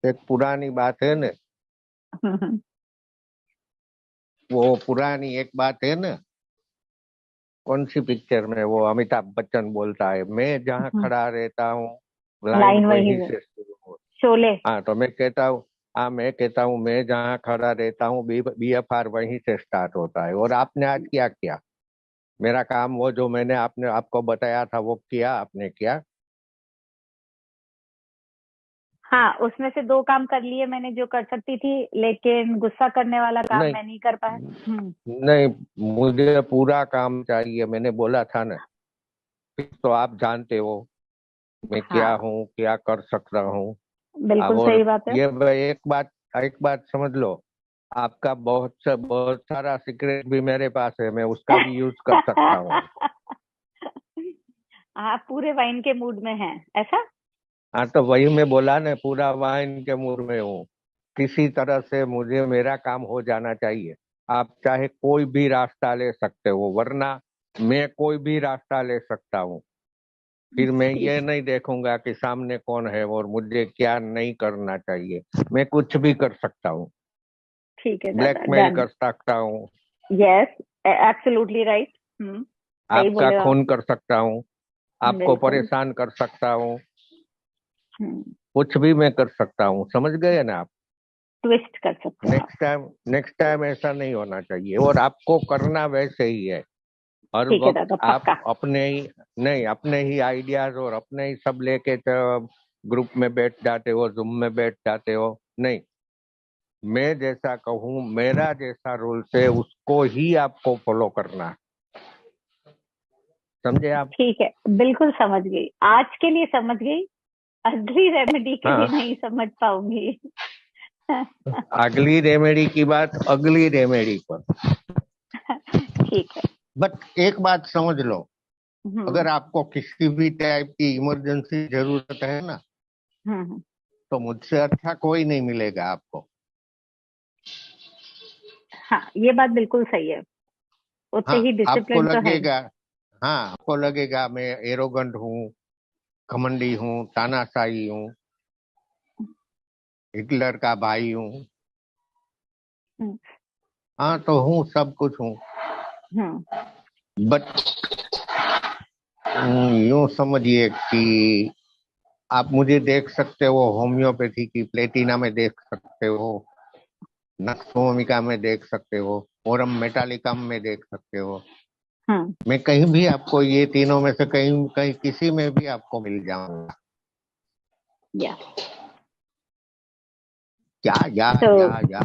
एक पुरानी बात है ना, वो पुरानी एक बात है ना, कौन सी पिक्चर में वो अमिताभ बच्चन बोलता है, मैं जहाँ खड़ा रहता हूँ लाइन लाइन वही वहीं है। से शुरू हो। शोले। हाँ तो मैं कहता हूँ, हाँ मैं कहता हूँ मैं जहाँ खड़ा रहता हूँ BFR वहीं से स्टार्ट होता है। और आपने आज क्या किया? मेरा काम वो जो मैंने आपने आपको बताया था वो किया आपने? क्या? हाँ, उसमें से दो काम कर लिए मैंने जो कर सकती थी, लेकिन गुस्सा करने वाला काम नहीं मैं नहीं कर पाया। हम्म। नहीं, मुझे पूरा काम चाहिए, मैंने बोला था ना। तो आप जानते हो मैं क्या हाँ, हूँ, क्या कर सकता हूँ। अब बिल्कुल और सही बात है। ये एक बात समझ लो, आपका बहुत सारा सीक्रेट भी मेरे पास है, मैं उसका भी यूज कर सकता हूँ। आप पूरे वाइन के मूड में हैं, ऐसा? हाँ तो वही मैं बोला ना, पूरा वाइन के मूड में हूँ। किसी तरह से मुझे मेरा काम हो जाना चाहिए। आप चाहे कोई भी रास्ता ले सकते हो, वरना मैं कोई भी रास्ता ले सकता हूँ। फिर मैं ठीक। ये नहीं देखूंगा कि सामने कौन है और मुझे क्या नहीं करना चाहिए। मैं कुछ भी कर सकता हूँ। ठीक है दादा, ब्लैकमेल डन। कर सकता हूँ, यस, एब्सोल्युटली राइट। हम्म। सही आपका बोले हो आप। खून कर सकता हूँ, आपको बिल्कुल। परेशान कर सकता हूँ, हम्म। कुछ भी मैं कर सकता हूँ। समझ गए ना आप? ट्विस्ट कर सकते हो आप। नेक्स्ट टाइम ऐसा नहीं होना चाहिए, और आपको करना वैसे ही है। हर ठीक है वक्त दादा, आप पक्का। अपने ही नहीं, अपने ही आइडियाज और अपने ही सब लेके ग्रुप में बैठ जाते हो, जूम में बैठ जाते हो। नहीं, मैं जैसा कहूँ, मेरा जैसा रूल्स है उसको ही आपको फॉलो करना है। समझे आप? ठीक है, बिल्कुल समझ गई, आज के लिए समझ गई। अगली रेमेडी के लिए हाँ, नहीं समझ पाऊंगी। अगली रेमेडी की बात अगली रेमेडी पर। ठीक है। बट एक बात समझ लो, हम्म। अगर आपको किसी भी टाइप की इमरजेंसी जरूरत है ना, हम्म। तो मुझसे अच्छा कोई नहीं मिलेगा आपको। हाँ, ये बात बिल्कुल सही है। उतने हाँ ही आपको डिसिप्लिन तो है। लगेगा, हाँ आपको लगेगा मैं एरोगंट हूँ, घमंडी हूँ, तानाशाही हूँ, हिटलर का भाई हूँ। हम्म। हाँ तो हूँ, सब कुछ हूँ। हम्म। बट यूं समझिए कि आप मुझे देख सकते हो होम्योपैथी की प्लेटिना में, देख सकते हो नक्सोमिका में, देख सकते हो ओरम मेटालिकम में, देख सकते हो। हम्म। मैं कहीं भी आपको ये तीनों में से कहीं कहीं किसी में भी आपको मिल जाऊंगा। या। क्या या सो या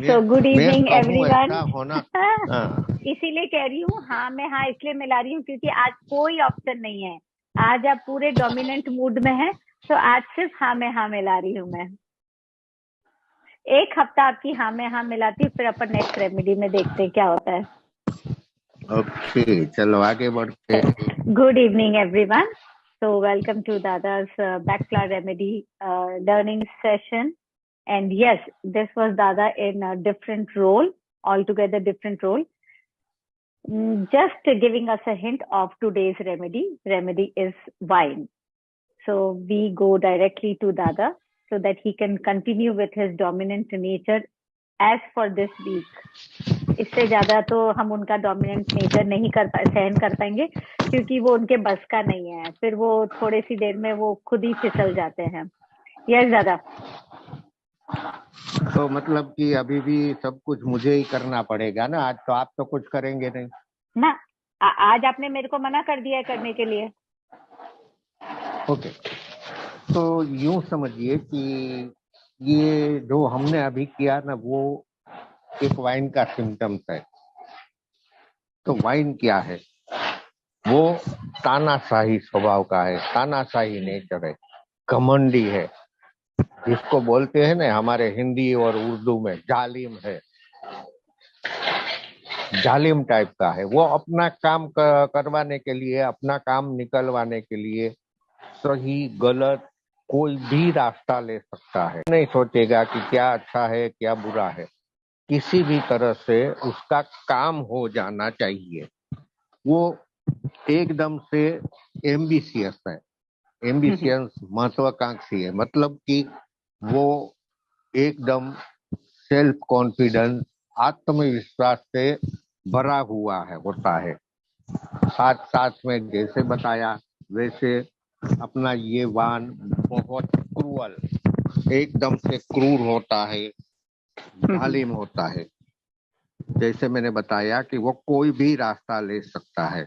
सो गुड मैं इवनिंग कहूँ एवरीवन। ऐसा होना। हाँ इसीलिए कह रही हूँ, हाँ मैं हाँ इसलिए मिला रही हूँ क्योंकि आज कोई ऑप्शन नहीं है। आज आप पूरे डोमिनेंट मूड में हैं, तो आज सिर्फ हाँ में हाँ मिला रही हूँ मैं। एक हफ्ता आपकी हाँ में हाँ मिलाती हूँ, फिर अपन नेक्स्ट रेमेडी में देखते हैं क्या होता है। ओके, चलो आगे बढ़ते हैं। Good evening, everyone. So, welcome to Dada's Backflower Remedy learning session. And yes, this was Dada in a different role, altogether different role. Just giving us a hint of today's remedy. Remedy is wine. So, we go directly to Dada so that he can continue with his dominant nature as for this week. इससे ज्यादा तो हम उनका dominant nature नहीं सहन कर पाएंगे, क्योंकि वो उनके बस का नहीं है। फिर वो थोड़ी सी देर में वो खुद ही फिसल जाते हैं। यस दादा। तो मतलब कि अभी भी सब कुछ मुझे ही करना पड़ेगा ना? आज तो आप तो कुछ करेंगे नहीं। ना, आज आपने मेरे को मना कर दिया है करने के लिए। ओके, तो यूं समझिए कि ये जो हमने अभी किया ना, वो एक वाइन का सिम्टम्स है। तो वाइन क्या है? वो तानाशाही स्वभाव का है, तानाशाही नेचर है, घमंडी है, जिसको बोलते हैं ना हमारे हिंदी और उर्दू में जालिम है। जालिम टाइप का है वो। अपना काम करवाने के लिए, अपना काम निकलवाने के लिए सही गलत कोई भी रास्ता ले सकता है। नहीं सोचेगा कि क्या अच्छा है क्या बुरा है, किसी भी तरह से उसका काम हो जाना चाहिए। वो एकदम से एम्बिशियस है, एम्बिशियस महत्वाकांक्षी है। मतलब कि वो एकदम सेल्फ कॉन्फिडेंस, आत्मविश्वास से भरा हुआ है होता है। साथ साथ में जैसे बताया वैसे अपना ये वाहन बहुत क्रूअल, एकदम से क्रूर होता है, जालिम होता है। जैसे मैंने बताया कि वो कोई भी रास्ता ले सकता है।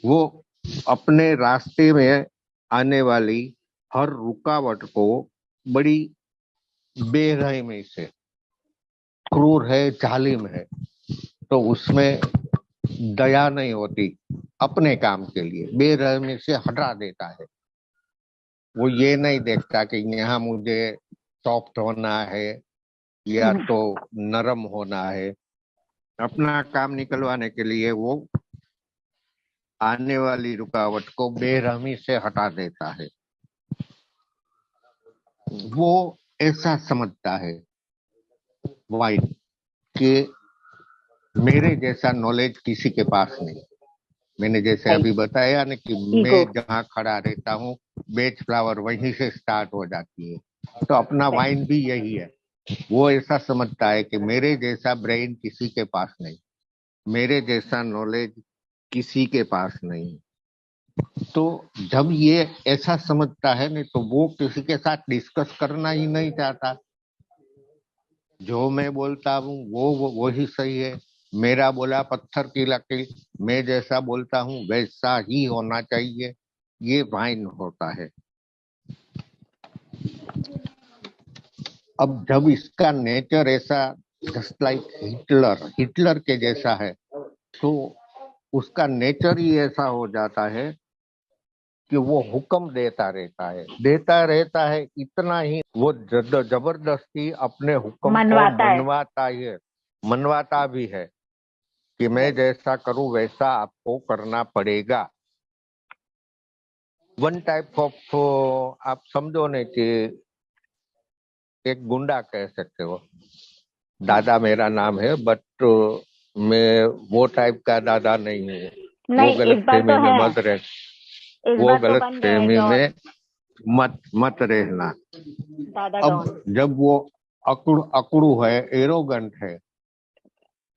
वो अपने रास्ते में आने वाली हर रुकावट को बड़ी बेरहमी से, क्रूर है, जालिम है, तो उसमें दया नहीं होती, अपने काम के लिए बेरहमी से हटा देता है। वो ये नहीं देखता कि यहाँ मुझे सॉफ्ट होना है या तो नरम होना है। अपना काम निकलवाने के लिए वो आने वाली रुकावट को बेरहमी से हटा देता है। वो ऐसा समझता है वाइन कि मेरे जैसा नॉलेज किसी के पास नहीं। मैंने जैसे अभी बताया ना कि मैं जहाँ खड़ा रहता हूँ, बेच फ्लावर वहीं से स्टार्ट हो जाती है। तो अपना वाइन भी यही है। वो ऐसा समझता है कि मेरे जैसा ब्रेन किसी के पास नहीं, मेरे जैसा नॉलेज किसी के पास नहीं। तो जब ये ऐसा समझता है नहीं तो वो किसी के साथ डिस्कस करना ही नहीं चाहता। जो मैं बोलता हूँ वो ही सही है। मेरा बोला पत्थर की लकीर, मैं जैसा बोलता हूँ वैसा ही होना चाहिए। ये वाइन होता है। अब जब इसका नेचर ऐसा जस्ट लाइक हिटलर के जैसा है, तो उसका नेचर ही ऐसा हो जाता है कि वो हुक्म देता रहता है। इतना ही वो जबरदस्ती अपने हुक्म को मनवाता भी है कि मैं जैसा करूं वैसा आपको करना पड़ेगा। वन टाइप ऑफ, आप समझो ने कि एक गुंडा कह सकते हो। दादा मेरा नाम है, बट मैं वो टाइप का दादा नहीं हूँ। वो गलत फहमी में मत रह वो गलत फहमी में मत रहना। अब जब वो अकड़ू है, एरोगंट है,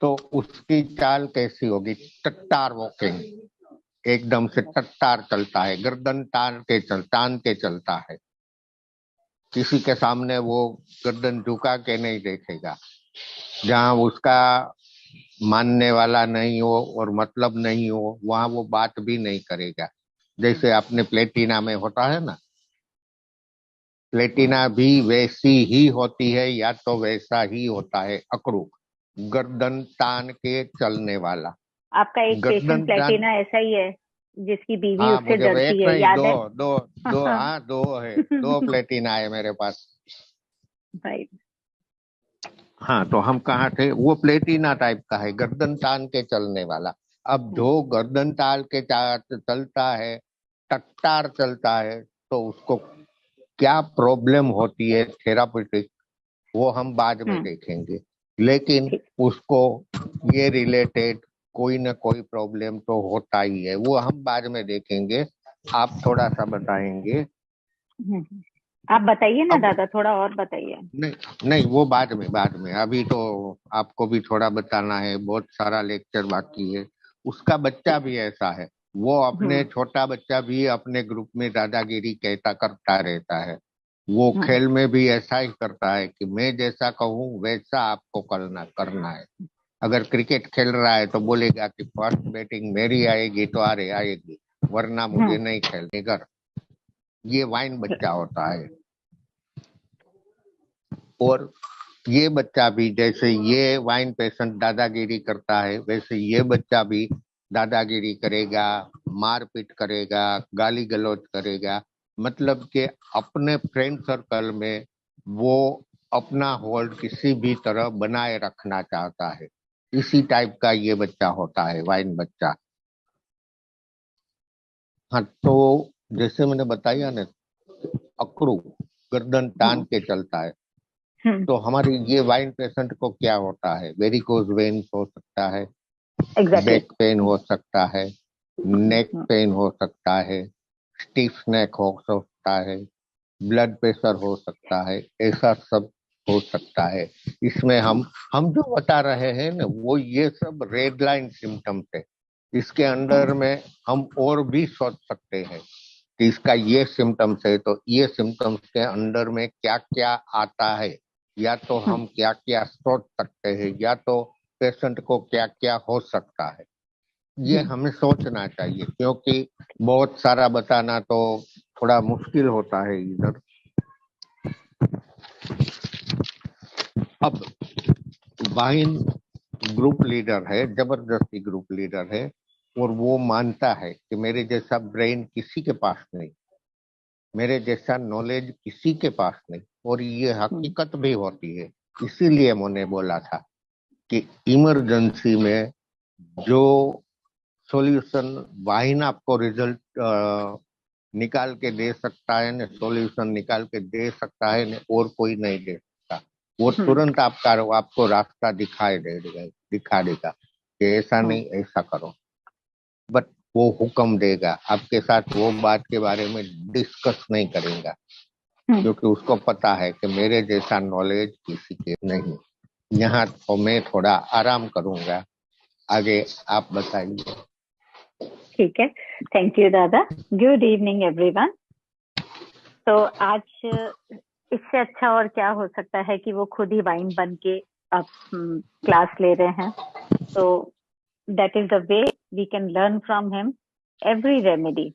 तो उसकी चाल कैसी होगी? टट्टार वॉकिंग, एकदम से टट्टार चलता है, गर्दन तान के चलता है। किसी के सामने वो गर्दन झुका के नहीं देखेगा। जहाँ उसका मानने वाला नहीं हो और मतलब नहीं हो, वहां वो बात भी नहीं करेगा। जैसे आपने प्लेटिना में होता है ना, प्लेटिना भी वैसी ही होती है या तो वैसा ही होता है, अकड़ू, गर्दन तान के चलने वाला। आपका एक पेशेंट प्लेटिना ऐसा ही है जिसकी बीवी हाँ, उससे मुझे डरती एक है, नहीं, याद दो है? दो दो हाँ, दो है, दो प्लेटिना है मेरे पास। भाई, हाँ, तो हम कहाँ थे? वो प्लेटिना टाइप का है, गर्दन तान के चलने वाला। अब जो गर्दन ताल के चलता है, टट्टार चलता है, तो उसको क्या प्रॉब्लम होती है थेरापेटिक, वो हम बाद में देखेंगे। लेकिन उसको ये रिलेटेड कोई ना कोई प्रॉब्लम तो होता ही है, वो हम बाद में देखेंगे। आप थोड़ा सा बताएंगे। आप बताइए ना अब दादा, थोड़ा और बताइए। नहीं नहीं, वो बाद में अभी तो आपको भी थोड़ा बताना है, बहुत सारा लेक्चर बाकी है। उसका बच्चा भी ऐसा है। वो अपने छोटा बच्चा भी अपने ग्रुप में दादागिरी कहता करता रहता है। वो खेल में भी ऐसा ही करता है कि मैं जैसा कहूँ वैसा आपको करना है। अगर क्रिकेट खेल रहा है तो बोलेगा कि फर्स्ट बैटिंग मेरी आएगी तो अरे आएगी, वरना मुझे नहीं खेलने कर। ये वाइन बच्चा होता है। और ये बच्चा भी, जैसे ये वाइन पेशेंट दादागिरी करता है, वैसे ये बच्चा भी दादागिरी करेगा, मारपीट करेगा, गाली गलौज करेगा। मतलब कि अपने फ्रेंड सर्कल में वो अपना होल्ड किसी भी तरह बनाए रखना चाहता है। इसी टाइप का ये बच्चा होता है, वाइन बच्चा। हाँ, तो जैसे मैंने बताया ना, अकड़ू, गर्दन तान के चलता है। तो हमारी ये वाइन पेशेंट को क्या होता है? वेरिकोज वेन्स हो सकता है, बैक पेन हो सकता है, नेक पेन हो सकता है, स्टिफ नेक हो सकता है, ब्लड प्रेशर हो सकता है, ऐसा सब हो सकता है। इसमें हम जो बता रहे हैं ना, वो ये सब रेड लाइन सिम्टम्स है। इसके अंदर में हम और भी सोच सकते हैं कि इसका ये सिम्टम्स है, तो ये सिम्टम्स के अंदर में क्या क्या आता है, या तो हम क्या क्या सोच सकते हैं, या तो पेशेंट को क्या क्या हो सकता है, ये हमें सोचना चाहिए। क्योंकि बहुत सारा बताना तो थोड़ा मुश्किल होता है इधर। अब वाइन ग्रुप लीडर है, जबरदस्ती ग्रुप लीडर है, और वो मानता है कि मेरे जैसा ब्रेन किसी के पास नहीं, मेरे जैसा नॉलेज किसी के पास नहीं, और ये हकीकत भी होती है। इसीलिए मैंने बोला था कि इमरजेंसी में जो सॉल्यूशन वाइन आपको रिजल्ट निकाल के दे सकता है ने, सॉल्यूशन निकाल के दे सकता है ने, और कोई नहीं दे सकता। वो तुरंत आपको रास्ता दिखा देगा कि ऐसा नहीं, ऐसा करो। बट वो हुक्म देगा, आपके साथ वो बात के बारे में डिस्कस नहीं करेगा, क्योंकि उसको पता है कि मेरे जैसा नॉलेज किसी के नहीं। यहाँ तो मैं थोड़ा आराम करूंगा, आगे आप बताइए। ठीक है, थैंक यू दादा। Good evening everyone. तो आज इससे अच्छा और क्या हो सकता है कि वो खुद ही वाइन बन के अब क्लास ले रहे हैं। तो that is the way we can learn from him every remedy.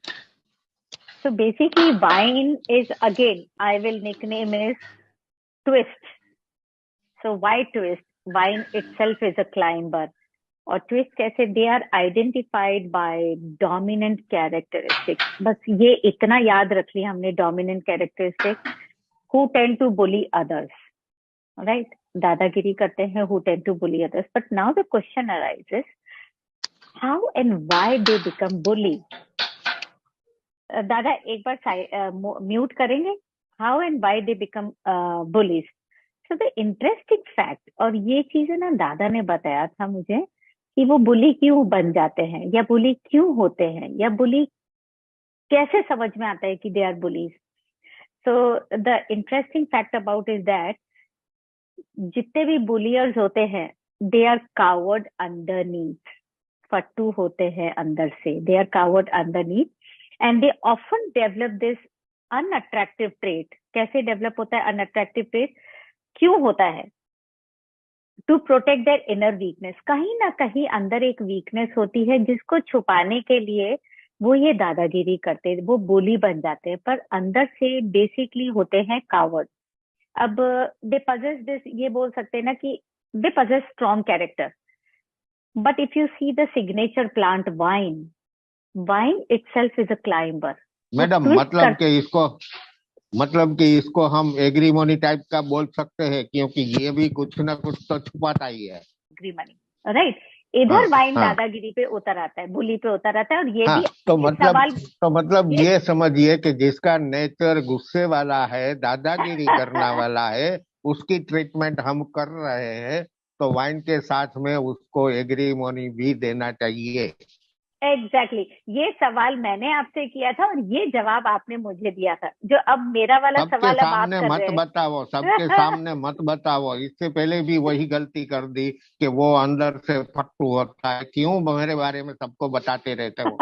So basically wine is, again I will nickname is twist. So why twist? Wine itself is a climber. और twist कैसे? They are identified by dominant characteristics. बस ये इतना याद रख लिया हमने, dominant characteristic who tend to bully others, right? दादागिरी करते हैं, who tend to bully others. But now the question arises, how and why they become bully? दादा एक बार म्यूट करेंगे? How and why they become bullies? So the interesting fact, और ये चीजें ना दादा ने बताया था मुझे, कि वो बुली क्यों बन जाते हैं, या बुली क्यों होते हैं, या बुली कैसे समझ में आता है कि they are bullies. So the interesting fact about is that जितने भी बुलियर्स होते हैं, दे आर कावर्ड अंडरनीथ। फट्टू होते हैं अंदर से, they are coward underneath, and they often develop this unattractive trait. कैसे डेवलप होता है अनअट्रैक्टिव ट्रेट? क्यों होता है? To protect their inner weakness. कहीं ना कहीं अंदर एक वीकनेस होती है जिसको छुपाने के लिए वो ये दादागिरी करते हैं, वो बुली बन जाते हैं, पर अंदर से बेसिकली होते हैं कावर्ड। अब दे पजेस दिस, ये बोल सकते हैं ना कि they possess strong character. But if you see the signature plant wine, wine itself is a climber. Madam, मतलब कि इसको हम एग्रीमोनी टाइप का बोल सकते हैं, क्योंकि ये भी कुछ ना कुछ तो छुपाता ही है। एग्रीमनी, राइट? इधर वाइन दादागिरी पे उतर आता है, बुली पे उतर आता है, और ये भी सवाल। तो मतलब ये समझिए कि जिसका नेचर गुस्से वाला है, दादागिरी करने वाला है, उसकी ट्रीटमेंट हम कर रहे हैं, तो वाइन के साथ में उसको एग्रीमोनी भी देना चाहिए। एग्जैक्टली ये सवाल मैंने आपसे किया था, और ये जवाब आपने मुझे दिया था। जो अब मेरा वाला सवाल अब आप कर रहे हैं। सबके सामने मत बताओ। इससे पहले भी वही गलती कर दी कि वो अंदर से फट्टू होता है। क्यों मेरे बारे में सबको बताते रहते हो?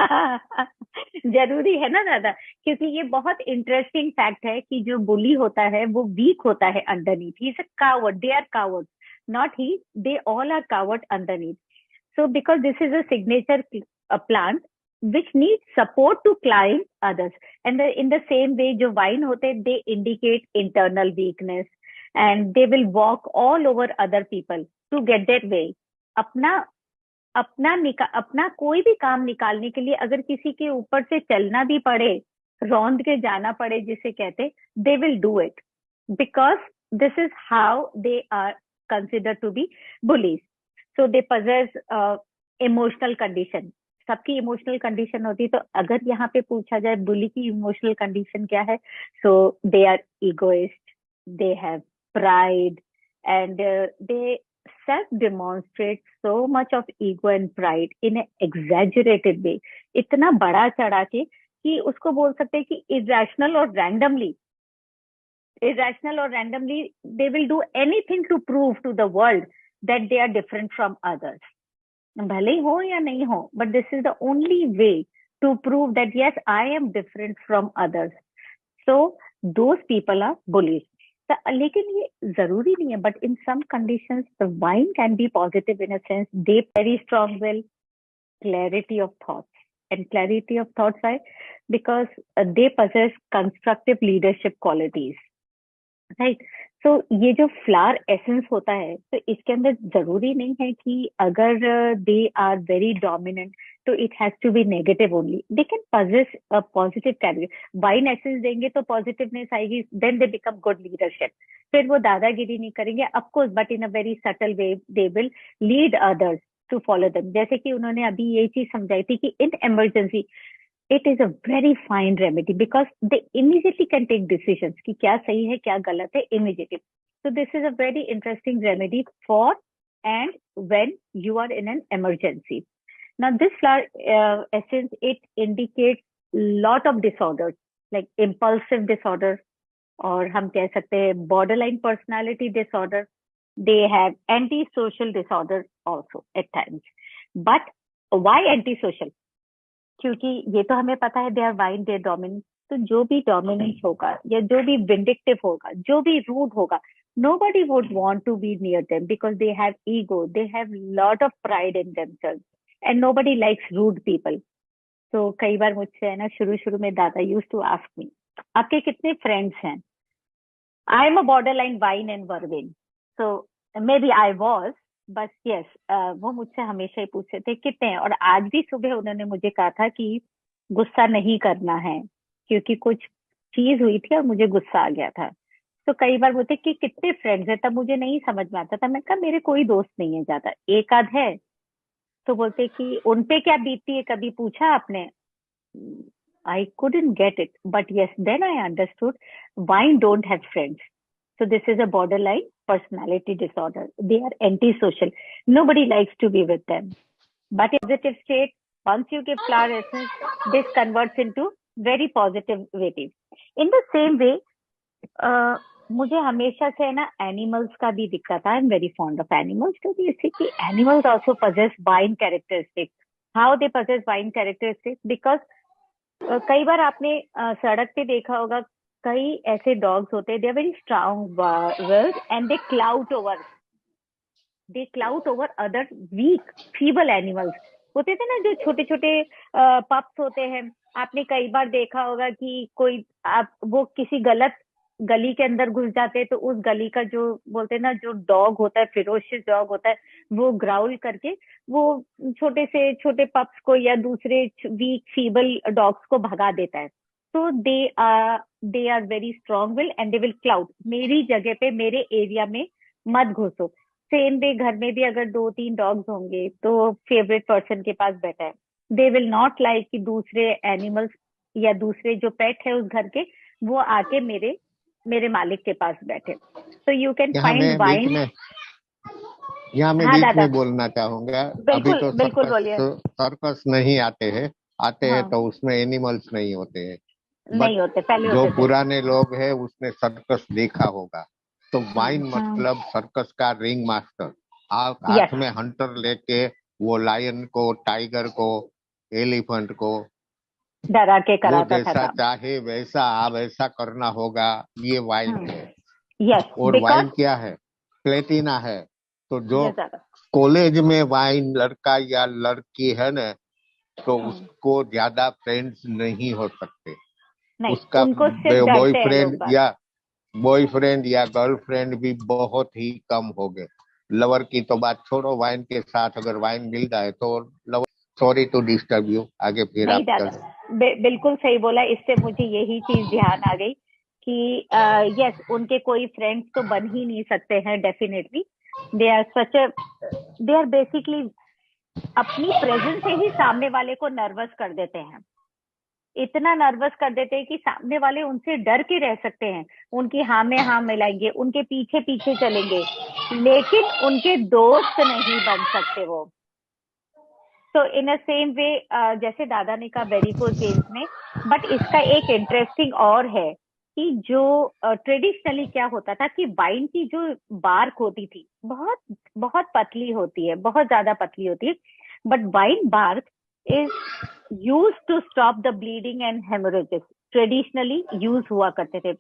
जरूरी है ना दादा, क्योंकि ये बहुत इंटरेस्टिंग फैक्ट है कि जो बुली होता है वो वीक होता है underneath. He is a coward, they are coward, not he, they all are coward underneath. So because this is a signature plant which needs support to climb others, and in the same way जो wine होते हैं, they indicate internal weakness and they will walk all over other people to get their way. अपना अपना कोई भी काम निकालने के लिए अगर किसी के ऊपर से चलना भी पड़े, रौंद के जाना पड़े जिसे कहते, they will do it because this is how they are considered to be bullies. So they possess emotional condition. सबकी इमोशनल कंडीशन होती है, तो अगर यहाँ पे पूछा जाए बुली की इमोशनल कंडीशन क्या है, so they are egoist, they have pride, and they self demonstrate so much of ego and pride in exaggerated way. इतना बड़ा चढ़ा के कि उसको बोल सकते हैं कि इरेशनल और randomly irrational or randomly, they will do anything to prove to the world that they are different from others. भले ही हो या नहीं हो, but this is the only way to prove that yes, I am different from others. So those people are bullies. लेकिन ये जरूरी नहीं है, but in some conditions the wine can be positive in a sense. They very strong will, clarity of thoughts, and clarity of thoughts why? Because they possess constructive leadership qualities, right? So ये जो flower essence होता है, तो इसके अंदर जरूरी नहीं है कि अगर दे आर वेरी डोमिनेंट तो it has to be negative only. They can possess a positive character. Vine essence देंगे तो पॉजिटिवनेस आएगी, then they become good leadership. फिर वो दादागिरी नहीं करेंगे, of course, but in a very subtle way they will lead others to follow them. जैसे कि उन्होंने अभी ये चीज समझाई थी कि in emergency it is a very fine remedy because they immediately can take decisions कि क्या सही है क्या गलत है immediately. So this is a very interesting remedy for and when you are in an emergency. Now this flower essence, it indicates lot of disorders like impulsive disorder, और हम कह सकते हैं borderline personality disorder. They have antisocial disorder also at times. But why antisocial? क्योंकि ये तो हमें पता है they are vine, they dominant. तो जो भी डोमिनेंट होगा या जो भी विंडिक्टिव होगा, जो भी रूड होगा, nobody would want to be near them because they have ego, they have lot of pride in themselves, and nobody likes rude people. तो कई बार मुझसे है ना, शुरू में दादा used to ask me, आपके कितने फ्रेंड्स हैं? I am a borderline wine and vervain, so maybe I was, बस यस, वो मुझसे हमेशा ही पूछते थे कितने हैं. और आज भी सुबह उन्होंने मुझे कहा था कि गुस्सा नहीं करना है क्योंकि कुछ चीज हुई थी और मुझे गुस्सा आ गया था. तो कई बार बोलते कि कितने फ्रेंड्स हैं, तब मुझे नहीं समझ में आता था. मैं कहा मेरे कोई दोस्त नहीं है ज्यादा, एक आध है. तो बोलते कि उनपे क्या बीतती है, कभी पूछा आपने? I couldn't get it, but yes, then I understood wine don't have friends. So this is a borderline personality disorder. They are antisocial. Nobody likes to be with them. But in positive state, once you give flower essence, this converts into very positive way. In the same way, मुझे हमेशा से है ना animals का भी दिक्कत है. I am very fond of animals. तो basically animals also possess vine characteristics. How they possess vine characteristics? Because कई बार आपने सड़क पे देखा होगा, कई ऐसे डॉग्स होते हैं, they are very strong willed and they clout over other weak feeble animals. होते थे ना जो छोटे छोटे पप्स होते हैं. आपने कई बार देखा होगा कि कोई वो किसी गलत गली के अंदर घुस जाते हैं, तो उस गली का जो बोलते हैं ना, जो डॉग होता है, फिरोशियस डॉग होता है, वो ग्राउल करके वो छोटे से छोटे पप्स को या दूसरे वीक फीबल डॉग्स को भगा देता है. तो they are very strong will and they will clout. मेरी जगह पे, मेरे एरिया में मत घुसो. सेम वे घर में भी अगर 2-3 डॉग्स होंगे तो फेवरेट पर्सन के पास बैठा है, दे विल नॉट लाइक कि दूसरे एनिमल्स या दूसरे जो पेट है उस घर के, वो आके मेरे मालिक के पास बैठे. तो यू कैन फाइंड वाइन. यहाँ मैं बीच में बोलना चाहूंगा. अभी तो बिल्कुल बोलिए. सर्कस नहीं आते हैं तो उसमें एनिमल्स नहीं होते हैं. नहीं होते, पहले जो होते पुराने लोग हैं उसने सर्कस देखा होगा. तो वाइन मतलब सर्कस का रिंग मास्टर. आप हाथ में हंटर लेके वो लायन को, टाइगर को, एलिफेंट को डरा के कराता था. जैसा चाहे वैसा करना होगा. ये वाइन है. यस. और वाइन क्या है? प्लेटिना है. तो जो कॉलेज में वाइन लड़का या लड़की है ना, तो उसको ज्यादा फ्रेंड्स नहीं हो सकते. उसका बॉयफ्रेंड या गर्लफ्रेंड भी बहुत ही कम हो गए. लवर की तो बात छोड़ो, वाइन के साथ अगर वाइन मिल जाए तो lover. Sorry to disturb you. आगे फिर आप बिल्कुल सही बोला. इससे मुझे यही चीज ध्यान आ गई कि यस, उनके कोई फ्रेंड्स तो बन ही नहीं सकते हैं. डेफिनेटली दे आर बेसिकली अपनी प्रेजेंस से ही सामने वाले को नर्वस कर देते हैं. इतना नर्वस कर देते हैं कि सामने वाले उनसे डर के रह सकते हैं. उनकी हाँ में हाँ मिलाएंगे, उनके पीछे पीछे चलेंगे, लेकिन उनके दोस्त नहीं बन सकते वो. तो इन अ सेम वे, जैसे दादा ने कहा वेरिकोज वेन्स में, बट इसका एक इंटरेस्टिंग और है कि जो ट्रेडिशनली क्या होता था कि वाइन की जो बार्क होती थी बहुत बहुत पतली होती है, बहुत ज्यादा पतली होती है, but vine bark is use to stop the bleeding and haemorrhages, traditionally use हुआ करते थे।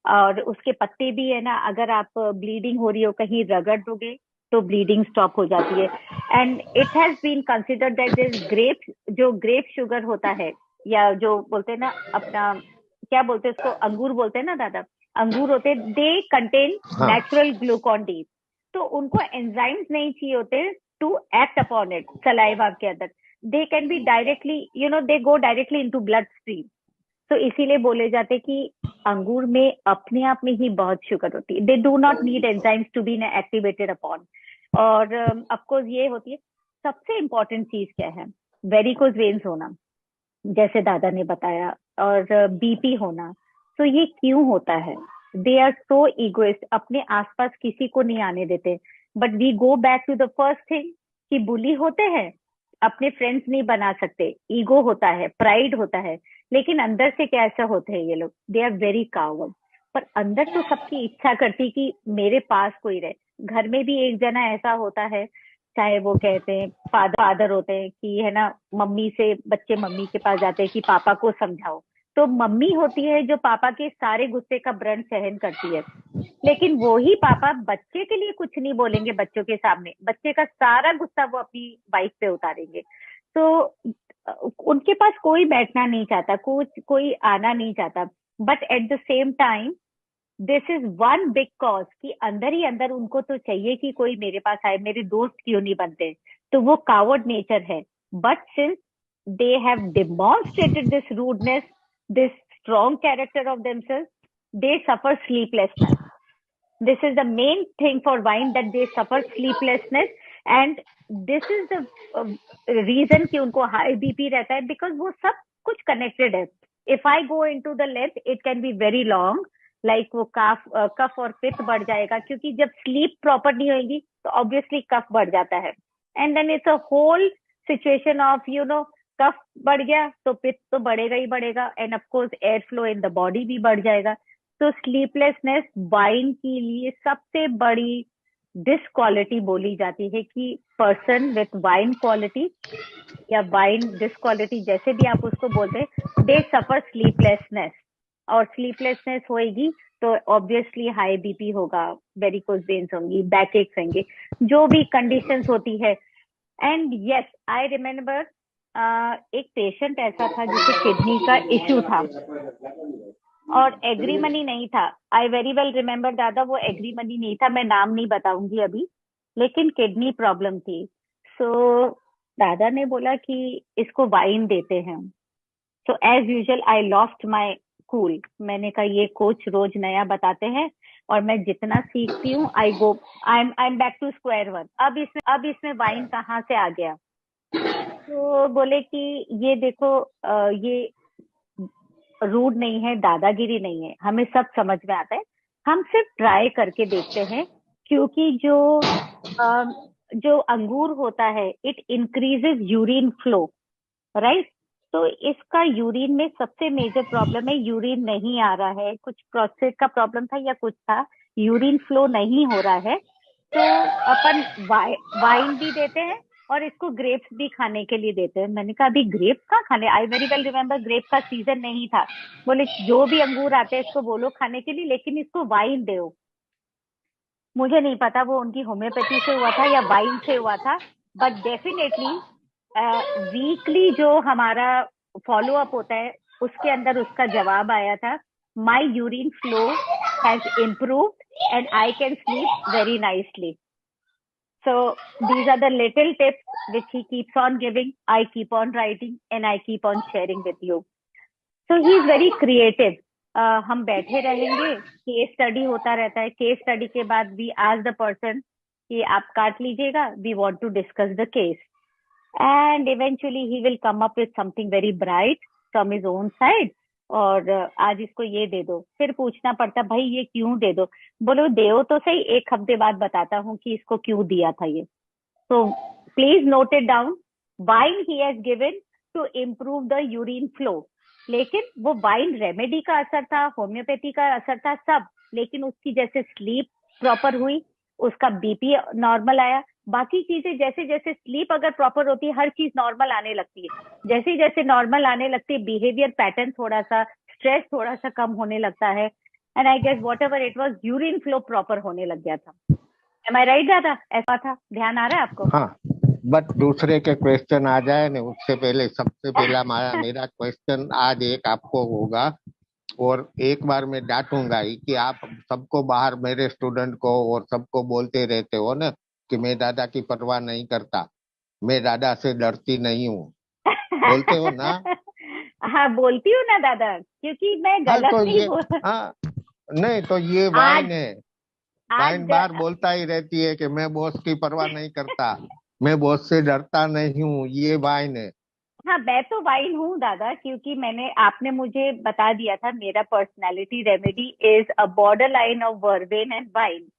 और उसके पत्ते भी है ना, अगर आप ब्लीडिंग हो रही हो कहीं रगड़ दोगे तो ब्लीडिंग स्टॉप हो जाती है। And it has been considered that this grape, जो ग्रेप शुगर होता है, या जो बोलते हैं ना अपना, क्या बोलते हैं उसको, अंगूर बोलते हैं ना दादा, अंगूर होते हैं, दे कंटेन हाँ, नेचुरल ग्लूकॉन डी, तो उनको एंजाइम्स नहीं चाहिए होते to act upon it saliva के अंदर, they can be directly, they go directly into blood stream. तो इसीलिए बोले जाते कि अंगूर में अपने आप में ही बहुत शुगर होती है, they do not need enzymes to be activated upon. और ऑफकोर्स ये होती है। सबसे इंपॉर्टेंट चीज क्या है, वेरिकोज वेन्स होना, जैसे दादा ने बताया, और बीपी होना। तो ये क्यों होता है? दे आर सो इगोइस्ट, अपने आसपास किसी को नहीं आने देते। But we go back to the first thing कि बुली होते हैं, अपने फ्रेंड्स नहीं बना सकते, ईगो होता है, प्राइड होता है, लेकिन अंदर से कैसा होते हैं ये लोग? They are very coward. पर अंदर तो सबकी इच्छा करती कि मेरे पास कोई रहे। घर में भी एक जना ऐसा होता है, चाहे वो कहते हैं फादर होते हैं कि है ना, मम्मी से बच्चे मम्मी के पास जाते हैं कि पापा को समझाओ, तो मम्मी होती है जो पापा के सारे गुस्से का व्रण सहन करती है। लेकिन वो ही पापा बच्चे के लिए कुछ नहीं बोलेंगे, बच्चों के सामने बच्चे का सारा गुस्सा वो अपनी वाइफ पे उतारेंगे। तो उनके पास कोई बैठना नहीं चाहता, कोई आना नहीं चाहता। But at the same time this is one big cause कि अंदर ही अंदर उनको तो चाहिए कि कोई मेरे पास आए, मेरे दोस्त क्यों नहीं बनते। तो वो कावर्ड नेचर है। But since they have demonstrated this rudeness, this strong character of themself, they suffer sleeplessness. This is the main thing for wine, that they suffer sleeplessness, and this is the reason कि उनको high BP रहता है, because वो सब कुछ connected है। If I go into the length, it can be very long, like वो कफ और पित्त बढ़ जाएगा, क्योंकि जब स्लीप प्रॉपर नहीं होगी तो ऑब्वियसली कफ बढ़ जाता है। And then it's a whole situation of कफ बढ़ गया तो पित्त तो बढ़ेगा ही बढ़ेगा, and of course air flow in the body भी बढ़ जाएगा। तो स्लीपलेसनेस वाइन के लिए सबसे बड़ी डिसक्वालिटी बोली जाती है कि पर्सन विथ वाइन क्वालिटी या वाइन डिसक्वालिटी, जैसे भी आप उसको बोलते हैं, दे सफर स्लीपलेसनेस। और स्लीपलेसनेस होएगी तो ऑब्वियसली हाई बीपी होगा, वेरिकोज वेन्स होंगी, बैक एक्स होंगे, जो भी कंडीशंस होती है। एंड यस, आई रिमेम्बर एक पेशेंट ऐसा था जिसे किडनी का इश्यू था और एग्रीमनी नहीं था। आई वेरी वेल रिमेम्बर दादा, वो एग्रीमनी नहीं था, मैं नाम नहीं बताऊंगी अभी, लेकिन किडनी प्रॉब्लम थी। सो दादा ने बोला कि इसको वाइन देते हैं। So as usual I lost my cool. मैंने कहा ये कोच रोज नया बताते हैं और मैं जितना सीखती हूँ I am back to square one. अब इसमें वाइन कहाँ से आ गया? तो बोले कि ये देखो, ये रूड नहीं है, दादागिरी नहीं है, हमें सब समझ में आता है, हम सिर्फ ट्राई करके देखते हैं। क्योंकि जो अंगूर होता है it increases urine flow, right? तो इसका यूरिन में सबसे मेजर प्रॉब्लम है, यूरिन नहीं आ रहा है, कुछ प्रोस्टेट का प्रॉब्लम था या कुछ था, यूरिन फ्लो नहीं हो रहा है। तो अपन वाइन भी देते हैं और इसको ग्रेप्स भी खाने के लिए देते हैं। मैंने कहा अभी ग्रेप्स कहाँ खाने? I very well remember grape का सीजन नहीं था। बोले जो भी अंगूर आते हैं इसको बोलो खाने के लिए, लेकिन इसको वाइन दो। मुझे नहीं पता वो उनकी होम्योपैथी से हुआ था या वाइन से हुआ था, बट डेफिनेटली वीकली जो हमारा फॉलो अप होता है उसके अंदर उसका जवाब आया था, my urine flow has improved and I can sleep very nicely. So these are the little tips which he keeps on giving. I keep on writing and I keep on sharing with you. So he is very creative. हम बैठे रहेंगे, case study होता रहता है, case study के बाद we ask the person कि आप काट लीजिएगा, we want to discuss the case, and eventually he will come up with something very bright from his own side. और आज इसको ये दे दो, फिर पूछना पड़ता भाई ये क्यों दे दो? बोलो दो तो सही, एक हफ्ते बाद बताता हूँ कि इसको क्यों दिया था ये। So please note it down. Wine he has given to improve the urine flow. लेकिन वो वाइन रेमेडी का असर था, होम्योपैथी का असर था, सब। लेकिन उसकी जैसे स्लीप प्रॉपर हुई, उसका बीपी नॉर्मल आया, बाकी चीजें जैसे जैसे स्लीप अगर प्रॉपर होती है हर चीज नॉर्मल आने लगती है। जैसे जैसे नॉर्मल आने लगती है, बिहेवियर पैटर्न थोड़ा सा, स्ट्रेस थोड़ा सा कम होने लगता है। And I guess whatever it was, urine flow proper होने लग गया था। एम आई राइट दादा? ऐसा था, ध्यान आ रहा है आपको? हाँ, बट दूसरे के क्वेश्चन आ जाए ना, उससे पहले सबसे पहला मेरा क्वेश्चन आज एक आपको होगा, और एक बार मैं डांटूंगा ही कि आप सबको बाहर, मेरे स्टूडेंट को और सबको बोलते रहते हो ना कि मैं दादा की परवाह नहीं करता, मैं दादा से डरती नहीं हूँ, बोलते हो ना? हाँ बोलती हूँ ना दादा, क्योंकि मैं हाँ गलत तो नहीं ये, बोल। हाँ, नहीं तो ये आज वाइन है। वाइन आज बार बोलता ही रहती है कि मैं बॉस की परवाह नहीं करता, मैं बॉस से डरता नहीं हूँ, ये वाइन है। हाँ, मैं तो वाइन हूँ दादा, क्योंकि आपने मुझे बता दिया था मेरा personality remedy is a border line of vervain and vine.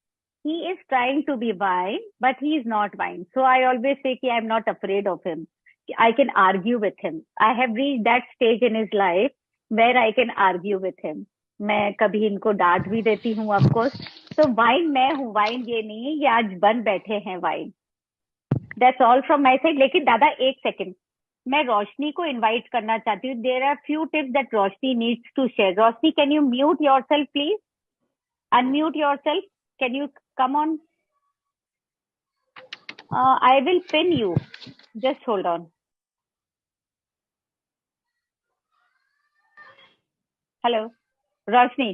He is trying to be wine, but he is not wine. So I always say कि I'm not afraid of him. I can argue with him. I have reached that stage in his life where I can argue with him. मैं कभी इनको डांट भी देती हूँ of course. तो wine मैं हूँ, वाइन ये नहीं है, ये आज बन बैठे हैं wine. That's all from my side. लेकिन दादा एक सेकंड, मैं रोशनी को इनवाइट करना चाहती हूँ। There are few tips that Roshni needs to share. Roshni, can you mute yourself please? Unmute yourself. Can you come on? I will pin you. Just hold on. Hello, Roshni.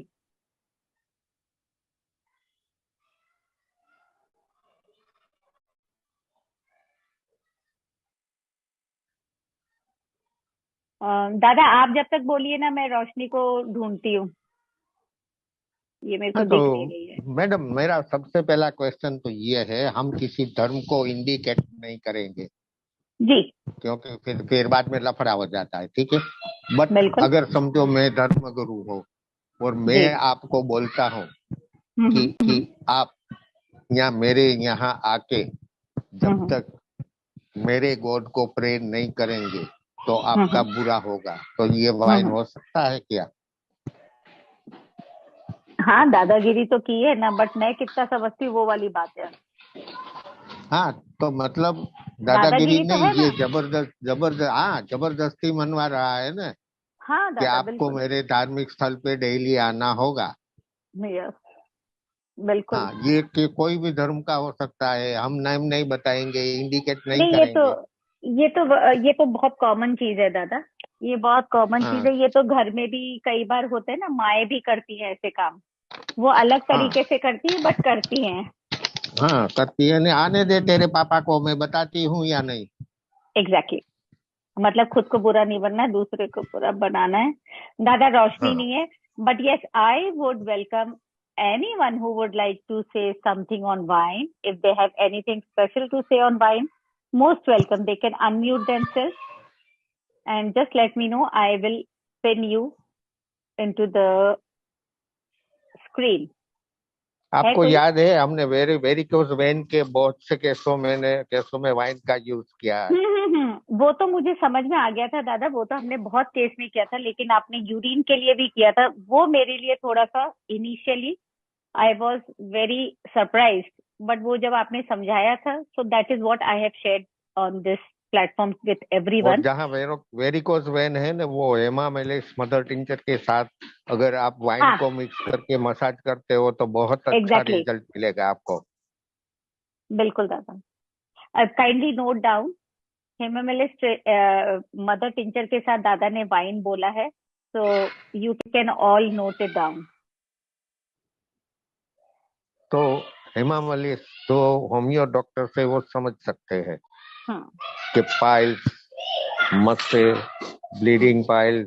दादा आप जब तक बोलिए ना, मैं रोशनी को ढूंढती हूँ। ये मेरे को हाँ दिख नहीं तो रही है। मैडम, मेरा सबसे पहला क्वेश्चन तो ये है, हम किसी धर्म को इंडिकेट नहीं करेंगे, जी क्योंकि फिर बाद में लफड़ा हो जाता है, ठीक है? बट बिल्कुल। अगर समझो मैं धर्म गुरु हूँ और जी। मैं आपको बोलता हूँ हम्म कि हम्म आप मेरे यहाँ आके जब हम्म तक मेरे गॉड को प्रे नहीं करेंगे तो हम्म आपका हम्म बुरा होगा, तो ये वाइन हम्म। हो सकता है क्या? हाँ दादागिरी तो की है ना, बट मैं कितना समझती हूँ वो वाली बात है। हाँ तो मतलब दादागिरी दादागिरी तो नहीं, है ये ना। जबरदस्त जबरदस्त, हाँ, जबरदस्ती मनवा रहा है ना हाँ कि दादा आपको बिल्कुल। मेरे धार्मिक स्थल पे डेली आना होगा। यस बिल्कुल। हाँ, ये कि कोई भी धर्म का हो सकता है, हम नाम नहीं बताएंगे, इंडिकेट नहीं नहीं करेंगे। ये तो बहुत कॉमन चीज है दादा। ये बहुत कॉमन चीज हाँ है। ये तो घर में भी कई बार होता है ना, माएँ भी करती हैं ऐसे काम। वो अलग हाँ तरीके से करती है बट करती हैं। हाँ, करती है नहीं, आने दे तेरे पापा को, मैं बताती हूँ या नहीं? Exactly exactly. मतलब खुद को बुरा नहीं बनना है, दूसरे को बुरा बनाना है। दादा रोशनी हाँ नहीं है, but yes I would welcome anyone who would like to say something on wine. If they have anything special to say on wine, most welcome. They can unmute themselves and just let me know. I will pin you into the screen. है आपको कोई? याद है हमने very varicose vein के बहुत से केसों में वाइन का यूज किया है। वो तो मुझे समझ में आ गया था दादा, वो तो हमने बहुत केस में किया था। लेकिन आपने यूरिन के लिए भी किया था, वो मेरे लिए थोड़ा सा initially I was very surprise. But वो जब आपने समझाया था, so that is what I have shared on this platform with और एवरीवन। जहाँ वेरिकोज वेन है ना, वो हेमा मेलिस मदर टिंचर के साथ अगर आप वाइन हाँ को मिक्स करके मसाज करते हो तो बहुत अच्छा एग्जैक्टली exactly. रिजल्ट मिलेगा आपको। बिल्कुल दादा। Kindly note down, hamamelis mother tincture के साथ दादा ने वाइन बोला है, so you can all note it down. तो हेमा मेलिस तो होमियो डॉक्टर से वो समझ सकते हैं हम्म कि पाइल्स, मस्से, ब्लीडिंग पाइल,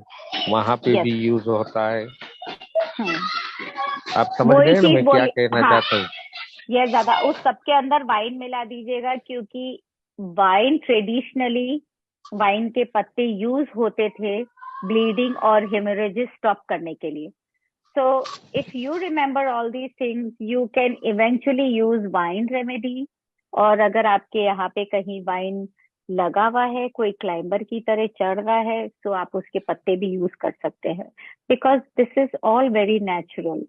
वहां पे यस। भी यूज होता है। हम्म आप समझ वही गए ना चीज मैं क्या बोली। कहना हाँ, चाहता हूँ? यह ज्यादा उस सबके अंदर वाइन मिला दीजिएगा, क्योंकि वाइन ट्रेडिशनली, वाइन के पत्ते यूज होते थे ब्लीडिंग और हेमोरेजेस स्टॉप करने के लिए। So if you remember all these things, you can eventually use wine remedy. और अगर आपके यहाँ पे कहीं वाइन लगा हुआ है, कोई क्लाइंबर की तरह चढ़ रहा है, तो आप उसके पत्ते भी यूज कर सकते हैं, because this is all very natural.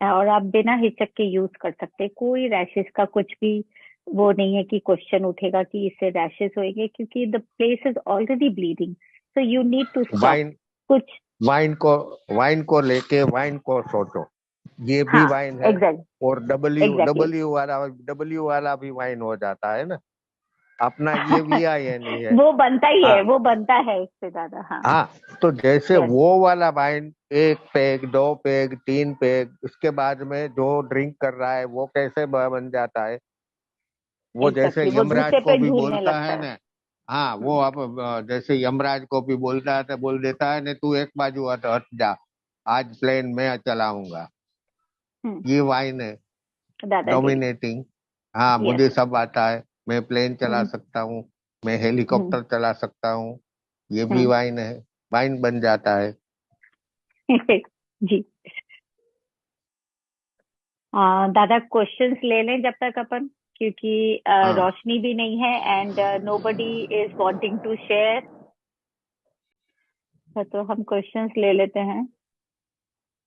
और आप बिना हिचक के यूज कर सकते हैं। कोई रैशेस का कुछ भी वो नहीं है कि क्वेश्चन उठेगा कि इससे रैशेस होंगे, क्योंकि the place is already bleeding, so you need to stop. Vine कुछ वाइन को लेके वाइन को सोचो, ये भी हाँ, वाइन है। एग्जैक्ट और डब्ल्यू एग्जैक्टली डब्ल्यू वाला भी वाइन हो जाता है ना, अपना ये भी है नहीं है। वो बनता ही हाँ है, वो बनता है इससे ज्यादा। हाँ, हाँ, तो जैसे यस, वो वाला वाइन, 1 पेग 2 पेग 3 पेग, उसके बाद में जो ड्रिंक कर रहा है वो कैसे बन जाता है। वो जैसे एग्जैक्टली वो यमराज दूसरे को पे भी ढूंढने बोलता लगता है है। ना। हाँ, वो हम्म, अब जैसे यमराज को भी बोलता है तो बोल देता है ना, तू एक बाजू हट हट जा, आज प्लेन मैं चलाऊंगा। हम्म, ये वाइन है, दादागिरी। डोमिनेटिंग। हाँ, यस। मुझे सब आता है, मैं प्लेन चला हम्म, सकता हूँ, मैं हम्म, हेलीकॉप्टर चला सकता हूँ। ये भी हम्म। वाइन है, वाइन बन जाता है। जी। दादा क्वेश्चंस ले लें जब तक अपन, क्योंकि हाँ रोशनी भी नहीं है and nobody is wanting to share. तो हम क्वेश्चंस ले लेते हैं।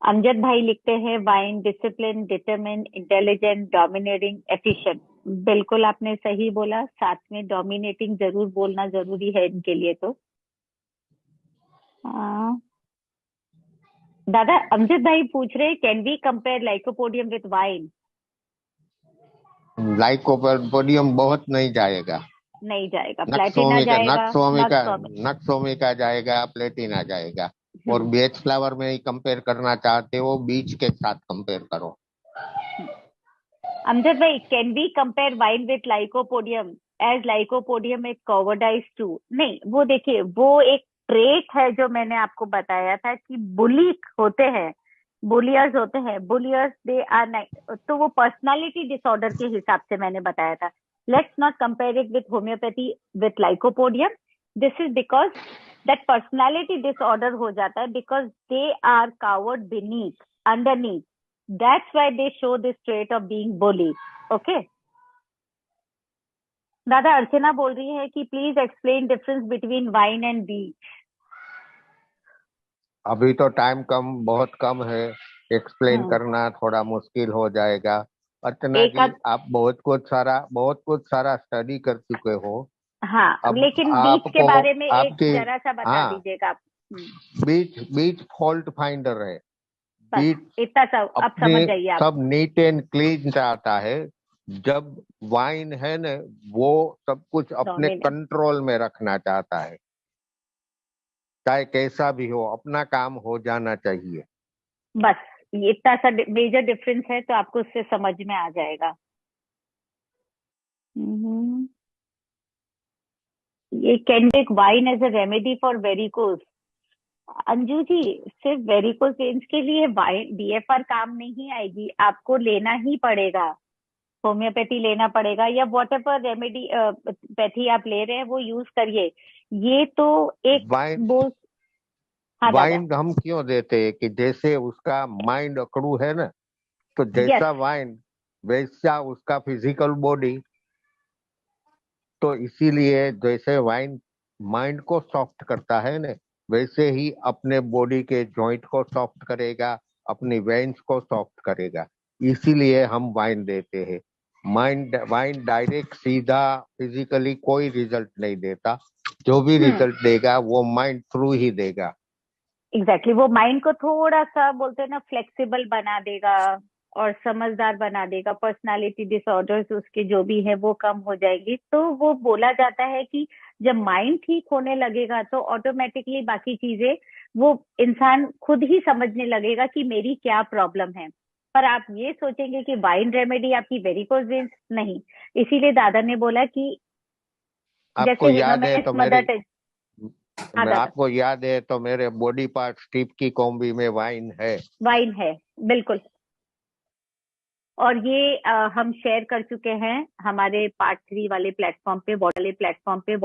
अमजद भाई लिखते हैं, wine discipline, determine, intelligent, dominating, efficient. बिल्कुल आपने सही बोला, साथ में डोमिनेटिंग जरूर बोलना जरूरी है इनके लिए। तो आ, दादा अमजद भाई पूछ रहे, can we compare lycopodium with vine? Lycopodium बहुत नहीं जाएगा। नहीं जाएगा, प्लेटिना जाएगा, नक्सोमिक। नक्सोमिका जाएगा, प्लेटिना जाएगा। और हम्म, बेच फ्लावर में ही कंपेयर करना चाहते हो, बीच के साथ कंपेयर करो। हम्म। अमजद भाई, can we compare vine with lycopodium, as lycopodium एक कॉवर्डाइज टू? नहीं, वो देखिए, वो एक ट्रेट है जो मैंने आपको बताया था कि बुली होते हैं, बुलियर्स होते हैं, बुलियर्स दे आर, तो वो पर्सनालिटी डिसऑर्डर के हिसाब से मैंने बताया था। Let's not compare it with homeopathy with lycopodium. This is because that personality disorder हो जाता है, because they are coward beneath, underneath, that's why they show this trait of being bully. Okay. दादा अर्चना बोल रही है कि please explain difference between vine and beech. अभी तो टाइम बहुत कम है, एक्सप्लेन हम्म, करना थोड़ा मुश्किल हो जाएगा। अर्चना एक जी, आध। आप बहुत कुछ सारा स्टडी कर चुके हो। हाँ, अब लेकिन बीच के आपको बारे में एक आपके जरा सा बता हाँ, दीजिएगा आप। बीच बीच फॉल्ट फाइंडर है। बस बीच इतना सा अब अपने समझ जाइए आप। सब नीट एंड क्लीन चाहता है। जब वाइन है ना, वो सब कुछ अपने डोमिनेट। कंट्रोल में रखना चाहता है, चाहे कैसा भी हो, अपना काम हो जाना चाहिए। बस ये इतना सा मेजर डिफरेंस है, तो आपको उससे समझ में आ जाएगा। हम्म, ये can take vine as a remedy for varicose? Anju ji, सिर्फ वेरिकोज वेन्स के लिए बीएफआर काम नहीं आएगी, आपको लेना ही पड़ेगा, होम्योपैथी लेना पड़ेगा, या वॉट एवर रेमेडी पैथी आप ले रहे हैं वो यूज करिए। ये तो एक वाइन वो। हाँ दादा। वाइन हम क्यों देते हैं कि जैसे उसका माइंड अकड़ू है ना, तो यस। जैसा वाइन वैसा उसका फिजिकल बॉडी। तो इसीलिए जैसे वाइन माइंड को सॉफ्ट करता है ना, वैसे ही अपने बॉडी के जॉइंट को सॉफ्ट करेगा, अपनी वेन्स को सॉफ्ट करेगा। इसीलिए हम वाइन देते हैं। वाइन डायरेक्ट सीधा फिजिकली कोई रिजल्ट नहीं देता। जो भी हम्म, रिजल्ट देगा वो माइंड थ्रू ही देगा। एग्जैक्टली वो माइंड को थोड़ा सा बोलते हैं ना, फ्लेक्सिबल बना देगा और समझदार बना देगा। पर्सनालिटी डिसऑर्डर्स उसके जो भी है वो कम हो जाएगी। तो वो बोला जाता है कि जब माइंड ठीक होने लगेगा तो ऑटोमेटिकली बाकी चीजें वो इंसान खुद ही समझने लगेगा कि मेरी क्या प्रॉब्लम है। पर आप ये सोचेंगे कि वाइन रेमेडी आपकी वेरिकोज वेन्स, नहीं। इसीलिए दादा ने बोला कि जैसे आपको याद है हिमालयस तो मदर मेरी टेरेसा। हाँ दादा। आपको याद है तो मेरे बॉडी पार्ट स्ट्रिप की कॉम्बी में वाइन है। वाइन है, बिल्कुल। और ये हम शेयर कर चुके हैं हमारे पार्ट 3 वाले प्लेटफॉर्म पे, वाले प्लेटफॉर्म पे।